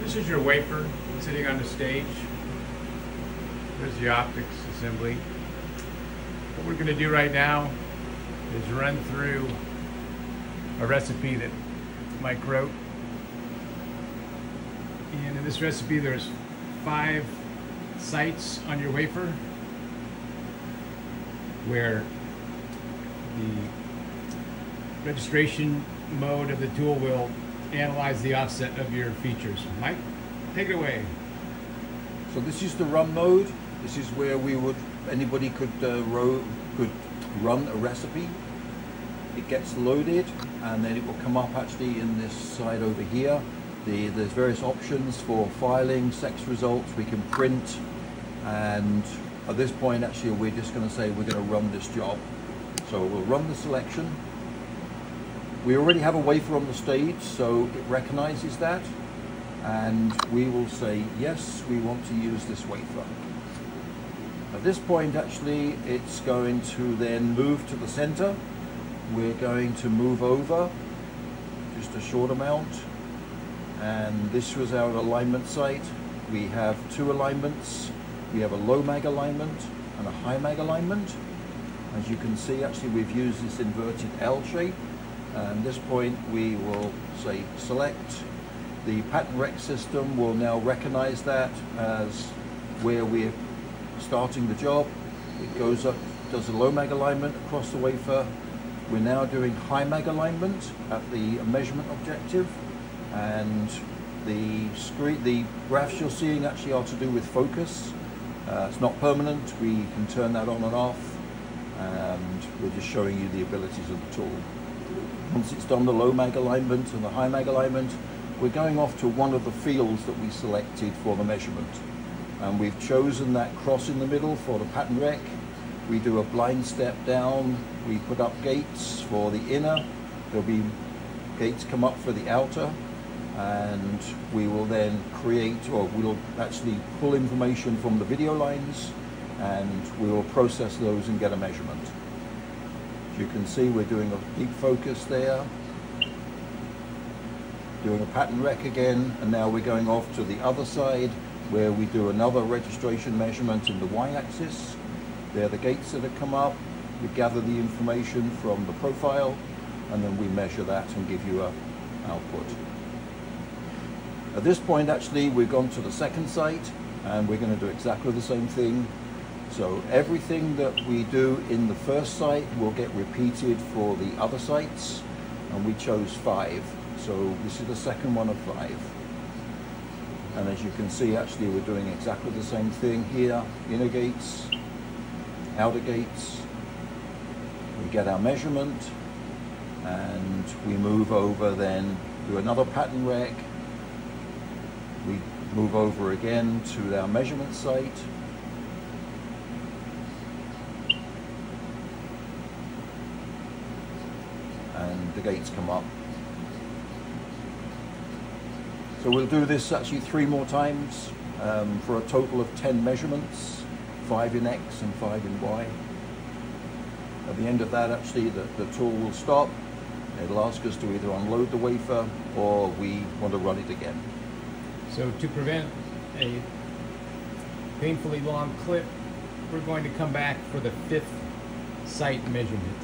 This is your wafer sitting on the stage. There's the optics assembly. What we're going to do right now is run through a recipe that Mike wrote. And in this recipe there's 5 sites on your wafer where the registration mode of the tool will analyze the offset of your features. Mike, take it away. So this is the run mode. This is where anybody could run a recipe. It gets loaded and then it will come up actually in this side over here. There's various options for filing, sex results, we can print, and at this point actually we're just going to say we're going to run this job. So we'll run the selection. We already have a wafer on the stage, so it recognizes that, and we will say yes, we want to use this wafer. At this point actually it's going to then move to the center. We're going to move over just a short amount, and this was our alignment site. We have 2 alignments. We have a low mag alignment and a high mag alignment. As you can see, actually we've used this inverted L shape, and at this point we will say select. The pattern rec system will now recognize that as where we're starting the job. It goes up, does a low mag alignment across the wafer. We're now doing high mag alignment at the measurement objective, and the graphs you're seeing actually are to do with focus. It's not permanent, we can turn that on and off, and we're just showing you the abilities of the tool. Once it's done the low mag alignment and the high mag alignment, we're going off to one of the fields that we selected for the measurement. And we've chosen that cross in the middle for the pattern rec. We do a blind step down, we put up gates for the inner, there'll be gates come up for the outer, and we will then create, or we'll actually pull information from the video lines and we will process those and get a measurement. As you can see, we're doing a deep focus there, doing a pattern rec again, and now we're going off to the other side where we do another registration measurement in the y-axis. They're the gates that have come up. We gather the information from the profile and then we measure that and give you an output. At this point actually we've gone to the second site and we're going to do exactly the same thing. So everything that we do in the first site will get repeated for the other sites, and we chose 5. So this is the second one of 5. And as you can see, actually we're doing exactly the same thing here. Inner gates, outer gates. We get our measurement and we move over, then do another pattern rec. We move over again to our measurement site. And the gates come up. So we'll do this actually 3 more times for a total of 10 measurements, 5 in X and 5 in Y. At the end of that actually the tool will stop. It'll ask us to either unload the wafer or we want to run it again. So to prevent a painfully long clip, we're going to come back for the 5th site measurement.